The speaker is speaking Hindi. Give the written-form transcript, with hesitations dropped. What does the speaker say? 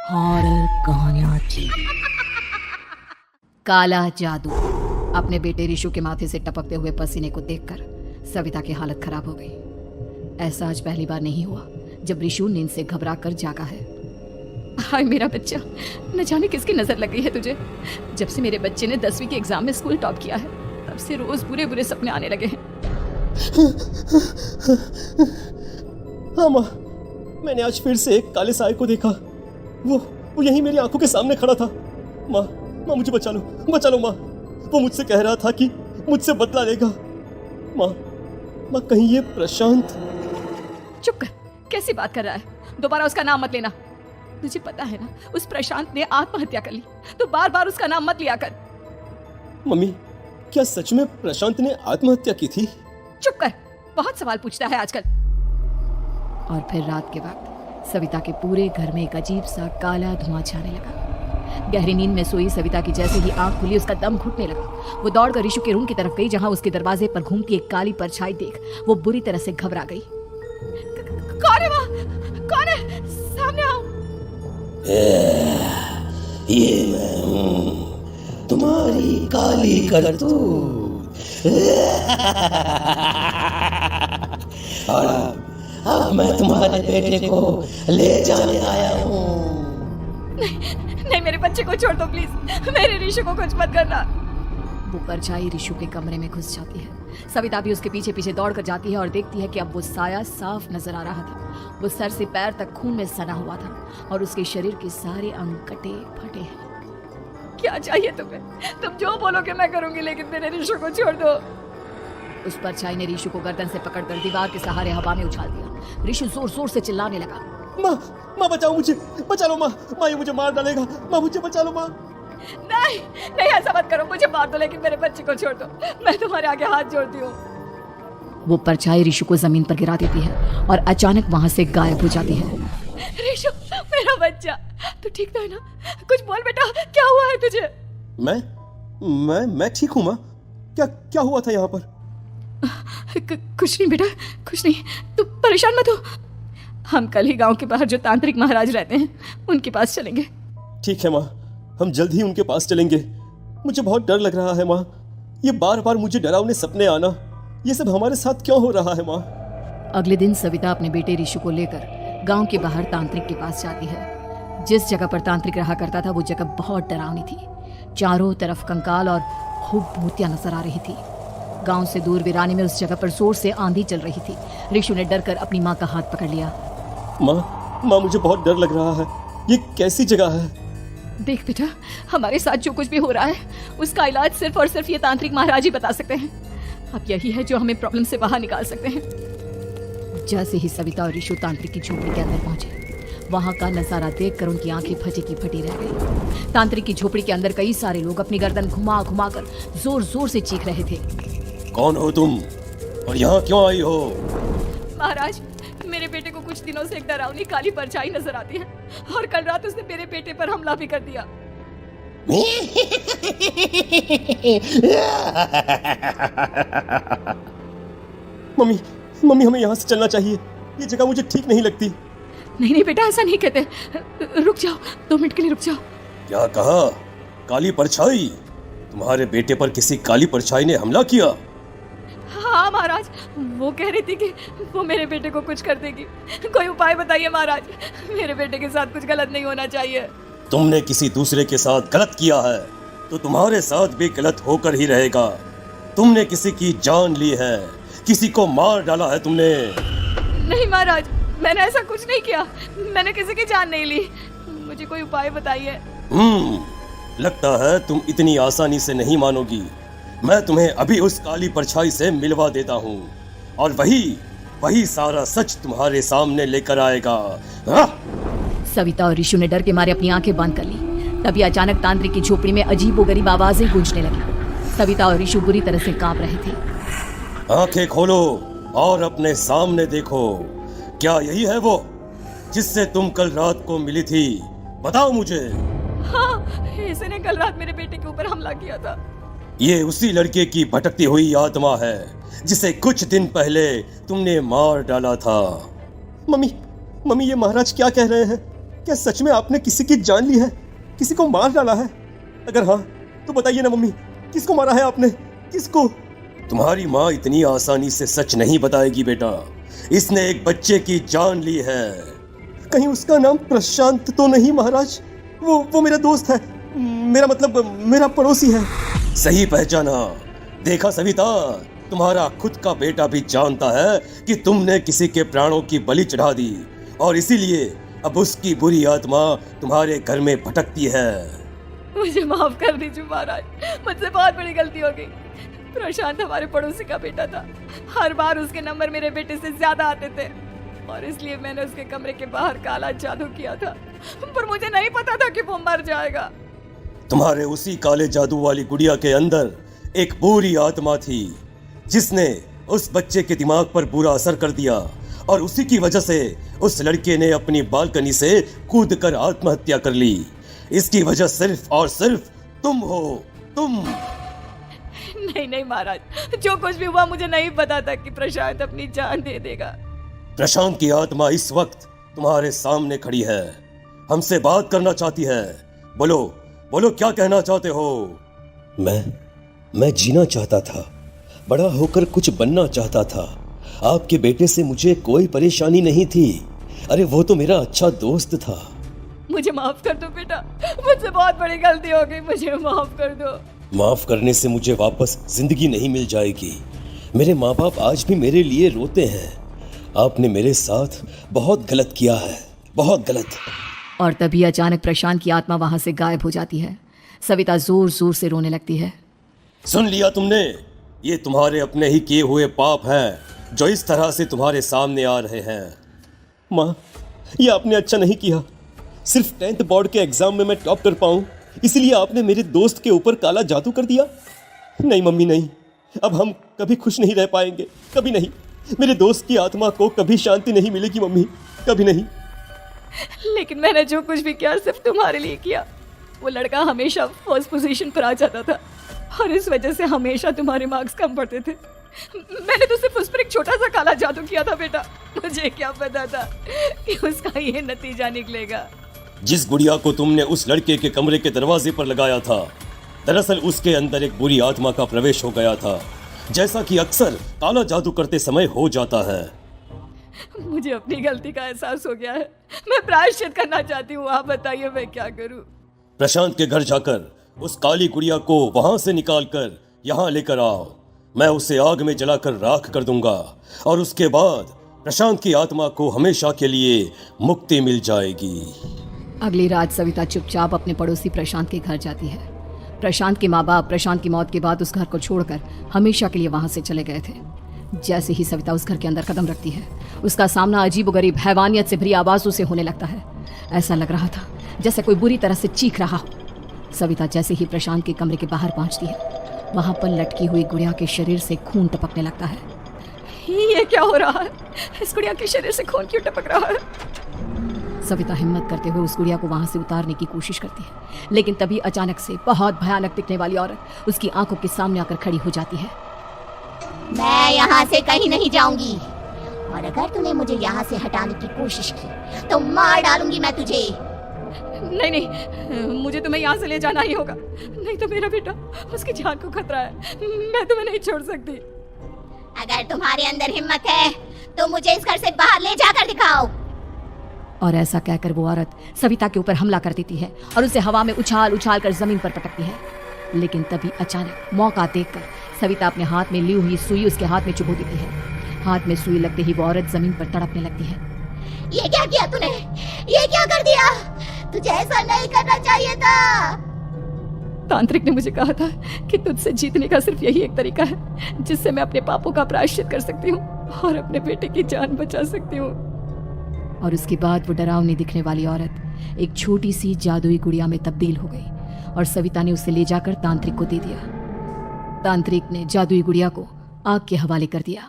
हॉरर कहानियां थी। काला जादू। अपने बेटे ऋषु के माथे से टपकते हुए पसीने को देखकर सविता की हालत खराब हो गई। ऐसा आज पहली बार नहीं हुआ जब ऋषु नींद से घबरा कर जागा है। हाय मेरा बच्चा, न जाने किसकी नजर लग गई है तुझे। जब से मेरे बच्चे ने 10वीं के एग्जाम में स्कूल टॉप किया है तब से रोज बुरे बुरे सपने आने लगे हैं। हाँ माँ, मैंने आज फिर से एक काले साए को देखा। वो यहीं मेरी आंखों के सामने खड़ा था। माँ माँ मुझे बचा लो माँ। वो मुझसे कह रहा था कि मुझसे बदला लेगा। माँ कहीं ये प्रशांत। चुप कर, कैसी बात कर रहा है? दोबारा उसका नाम मत लेना। तुझे पता है ना उस प्रशांत ने आत्महत्या कर ली, तो बार बार उसका नाम मत लिया कर। मम्मी, क्या सच में प्रशांत ने आत्महत्या की थी? चुप कर, बहुत सवाल पूछता है आजकल। और फिर रात के वक्त सविता के पूरे घर में एक अजीब सा काला धुआं छाने लगा। गहरी नींद में सोई सविता की जैसे ही आंख खुली उसका दम घुटने लगा। वो दौड़कर ऋषु के रूम की तरफ गई जहां उसके दरवाजे पर घूमती एक काली परछाई देख वो बुरी तरह से घबरा गई। कौन है वहाँ? कौन है? सामने आओ। ये मैं हूँ, तुम्हारी काली करतूत। और अब मैं तुम्हारे बेटे को ले जाने आया हूँ। नहीं, मेरे बच्चे को छोड़ दो प्लीज। मेरे ऋषु को कुछ मत करना। वो परछाई ऋषु के कमरे में घुस जाती है। सविता भी उसके पीछे पीछे दौड़कर जाती है और देखती है कि अब वो साया साफ नजर आ रहा था। वो सर से पैर तक खून में सना हुआ था और उसके शरीर के सारे अंग कटे फटे हैं। क्या चाहिए तुम्हें? तुम जो बोलोगे मैं करूंगी, लेकिन मेरे ऋषु को छोड़ दो। उस परछाई ने ऋषु को गर्दन से पकड़कर दीवार के सहारे हवा में उछाल दिया। ऋषु जोर जोर से चिल्लाने लगा। माँ बचाओ मुझे, बचा लो माँ। ये मुझे मार डालेगा। माँ मुझे बचा लो माँ। नहीं, ऐसा मत करो। मुझे मार दो लेकिन मेरे बच्चे को छोड़ दो। मैं तुम्हारे आगे हाथ जोड़ती हूँ। वो परछाई ऋषु को जमीन पर गिरा देती है और अचानक वहां से गायब हो जाती है। ऋषु, मेरा बच्चा, तू ठीक तो है ना? कुछ बोल बेटा, क्या हुआ है तुझे? मैं ठीक हूँ माँ। क्या हुआ था यहाँ पर? कुछ नहीं बेटा, कुछ नहीं। तू परेशान मत हो। हम कल ही गांव के बाहर जो तांत्रिक महाराज रहते हैं उनके पास चलेंगे। ठीक है माँ, हम जल्द ही उनके पास चलेंगे। मुझे बहुत डर लग रहा है माँ। ये बार बार मुझे डरावने सपने आना, ये सब हमारे साथ क्यों हो रहा है माँ? अगले दिन सविता अपने बेटे ऋषु को लेकर गांव के बाहर तांत्रिक के पास जाती है। जिस जगह पर तांत्रिक रहा करता था वो जगह बहुत डरावनी थी। चारों तरफ कंकाल और खूब भूतियां नजर आ रही थी। गांव से दूर वीरानी में उस जगह पर जोर से आंधी चल रही थी। ऋषु ने डरकर अपनी माँ का हाथ पकड़ लिया। माँ मुझे बहुत डर लग रहा है। ये कैसी जगह है? देख बेटा, हमारे साथ जो कुछ भी हो रहा है उसका इलाज सिर्फ और सिर्फ ये तांत्रिक महाराज ही बता सकते हैं। अब यही है जो हमें प्रॉब्लम से बाहर निकाल सकते हैं। जैसे ही सविता और ऋषु तांत्रिक की झोपड़ी के अंदर पहुंचे, वहां का नजारा देखकर उनकी आंखें फटी की फटी रह गई। तांत्रिक की झोपड़ी के अंदर कई सारे लोग अपनी गर्दन घुमा घुमा कर जोर जोर से चीख रहे थे। कौन हो तुम और यहाँ क्यों आई हो? महाराज, मेरे बेटे को कुछ दिनों से एक डरावनी काली परछाई नजर आती है और कल रात उसने मेरे बेटे पर हमला भी कर दिया। मम्मी हमें यहाँ से चलना चाहिए। ये जगह मुझे ठीक नहीं लगती। नहीं बेटा, ऐसा नहीं कहते। रुक जाओ, 2 मिनट के लिए रुक जाओ। क्या कहा? काली परछाई? तुम्हारे बेटे पर किसी काली परछाई ने हमला किया? हाँ महाराज, वो कह रही थी कि वो मेरे बेटे को कुछ कर देगी। कोई उपाय बताइए महाराज, मेरे बेटे के साथ कुछ गलत नहीं होना चाहिए। तुमने किसी दूसरे के साथ गलत किया है तो तुम्हारे साथ भी गलत होकर ही रहेगा। तुमने किसी की जान ली है, किसी को मार डाला है तुमने। नहीं महाराज, मैंने ऐसा कुछ नहीं किया। मैंने किसी की जान नहीं ली। मुझे कोई उपाय बताइए। लगता है तुम इतनी आसानी से नहीं मानोगी। मैं तुम्हें अभी उस काली परछाई से मिलवा देता हूँ और वही सारा सच तुम्हारे सामने लेकर आएगा। सविता और ऋषु ने डर के मारे अपनी आंखें बंद कर ली। तभी अचानक तांत्रिक की झोपड़ी में अजीबोगरीब आवाजें गूंजने लगी। सविता और ऋषु बुरी तरह से कांप रहे थे। आंखें खोलो और अपने सामने देखो। क्या यही है वो जिससे तुम कल रात को मिली थी? बताओ मुझे। हाँ, इसने कल रात मेरे बेटे के ऊपर हमला किया था। ये उसी लड़के की भटकती हुई आत्मा है जिसे कुछ दिन पहले तुमने मार डाला था। मम्मी ये महाराज क्या कह रहे हैं? क्या सच में आपने किसी की जान ली है, किसी को मार डाला है? अगर हाँ तो बताइए ना मम्मी, किसको मारा है आपने, किसको? तुम्हारी माँ इतनी आसानी से सच नहीं बताएगी बेटा। इसने एक बच्चे की जान ली है। कहीं उसका नाम प्रशांत तो नहीं महाराज? वो मेरा दोस्त है, मेरा मतलब मेरा पड़ोसी है। सही पहचाना। देखा सविता, तुम्हारा खुद का बेटा भी जानता है कि तुमने किसी के प्राणों की बलि चढ़ा दी, और इसीलिए अब उसकी बुरी आत्मा तुम्हारे घर में भटकती है। मुझे माफ कर दीजिए महाराज, मुझसे बहुत बड़ी गलती हो गई। प्रशांत हमारे पड़ोसी का बेटा था। हर बार उसके नंबर मेरे बेटे से ज्यादा आते थे, और इसलिए मैंने उसके कमरे के बाहर काला जादू किया था, पर मुझे नहीं पता था कि वो मर जाएगा। तुम्हारे उसी काले जादू वाली गुड़िया के अंदर एक बुरी आत्मा थी, जिसने उस बच्चे के दिमाग पर बुरा असर कर दिया, और उसी की वजह से उस लड़के ने अपनी बालकनी से कूदकर आत्महत्या कर ली। इसकी वजह सिर्फ और सिर्फ तुम हो, तुम। नहीं महाराज, जो कुछ भी हुआ मुझे नहीं पता था कि प्रशांत अपनी जान दे देगा। प्रशांत की आत्मा इस वक्त तुम्हारे सामने खड़ी है, हमसे बात करना चाहती है। बोलो बोलो, क्या कहना चाहते हो? मैं जीना चाहता था, बड़ा होकर कुछ बनना चाहता था। आपके बेटे से मुझे कोई परेशानी नहीं थी। अरे वो तो मेरा अच्छा दोस्त था। मुझे माफ कर दो बेटा, मुझसे बहुत बड़ी गलती हो गई, मुझे माफ कर दो। माफ करने से मुझे वापस जिंदगी नहीं मिल जाएगी। मेरे माँ बाप आज भी मेरे लिए रोते हैं। आपने मेरे साथ बहुत गलत किया है, बहुत गलत। और तभी अचानक प्रशांत की आत्मा वहां से गायब हो जाती है। सविता जोर जोर से रोने लगती है। सुन लिया तुमने? ये तुम्हारे अपने ही किए हुए पाप हैं जो इस तरह से तुम्हारे सामने आ रहे हैं। माँ, ये आपने अच्छा नहीं किया। सिर्फ 10th बोर्ड के एग्जाम में मैं टॉप कर पाऊं, इसलिए आपने मेरे दोस्त के ऊपर काला जादू कर दिया। नहीं मम्मी, नहीं, अब हम कभी खुश नहीं रह पाएंगे, कभी नहीं। मेरे दोस्त की आत्मा को कभी शांति नहीं मिलेगी मम्मी, कभी नहीं। लेकिन मैंने जो कुछ भी किया सिर्फ तुम्हारे लिए किया। वो लड़का हमेशा फर्स्ट पोजीशन पर आ जाता था, और इस वजह से हमेशा तुम्हारे मार्क्स कम पड़ते थे। मैंने तो सिर्फ उस पर एक छोटा सा काला जादू किया था बेटा। मुझे क्या पता था कि उसका ये नतीजा निकलेगा। जिस गुड़िया को तुमने उस लड़के के कमरे के दरवाजे पर लगाया था, दरअसल उसके अंदर एक बुरी आत्मा का प्रवेश हो गया था, जैसा कि अक्सर काला जादू करते समय हो जाता है। मुझे अपनी गलती का एहसास हो गया है, मैं प्रायश्चित करना चाहती हूँ। आप बताइए मैं क्या करूँ? प्रशांत के घर जाकर उस काली गुड़िया को वहां से निकालकर यहाँ लेकर आओ। मैं उसे आग में जलाकर राख कर दूंगा, और उसके बाद प्रशांत की आत्मा को हमेशा के लिए मुक्ति मिल जाएगी। अगली रात सविता चुपचाप अपने पड़ोसी प्रशांत के घर जाती है। प्रशांत के माँ बाप प्रशांत की मौत के बाद उस घर को छोड़कर हमेशा के लिए वहां से चले गए थे। जैसे ही सविता उस घर के अंदर कदम रखती है, उसका सामना अजीबोगरीब हैवानियत से भरी आवाजों से होने लगता है। ऐसा लग रहा था जैसे कोई बुरी तरह से चीख रहा हो। सविता जैसे ही प्रशांत के कमरे के बाहर पहुंचती है, वहां पर लटकी हुई गुड़िया के शरीर से खून टपकने लगता है। ये क्या हो रहा है? इस गुड़िया के शरीर से खून क्यों टपक रहा है? सविता हिम्मत करते हुए उस गुड़िया को वहां से उतारने की कोशिश करती है, लेकिन तभी अचानक से बहुत भयानक दिखने वाली औरत उसकी आंखों के सामने आकर खड़ी हो जाती है। मैं यहाँ से कहीं नहीं जाऊंगी, और अगर तूने मुझे यहाँ से हटाने की कोशिश की तो मार डालूंगी मैं तुझे। नहीं, मुझे तुम्हें यहाँ से ले जाना ही होगा, नहीं तो मेरा बेटा, उसकी जान को खतरा है। मैं तुम्हें नहीं छोड़ सकती। अगर तुम्हारे अंदर हिम्मत है तो मुझे इस घर से बाहर ले जाकर दिखाओ। और ऐसा कहकर वो औरत सविता के ऊपर हमला कर देती है और उसे हवा में उछाल उछाल कर जमीन पर पटकती है। लेकिन तभी अचानक मौका देखकर सविता अपने हाथ में ली हुई सुई उसके हाथ में चुभो देती है। हाथ में सुई लगते ही वो औरत जमीन पर तड़पने लगती है। ये क्या किया तूने? ये क्या कर दिया? तुझे ऐसा नहीं करना चाहिए था। तांत्रिक ने मुझे कहा था कि तुझसे जीतने का सिर्फ यही एक तरीका है जिससे मैं अपने पापों का प्रायश्चित कर सकती हूँ और अपने बेटे की जान बचा सकती हूँ। और उसके बाद वो डरावनी दिखने वाली औरत एक छोटी सी जादुई गुड़िया में तब्दील हो गई और सविता ने उसे ले जाकर तांत्रिक को दे दिया। तांत्रिक ने जादुई गुड़िया को आग के हवाले कर दिया।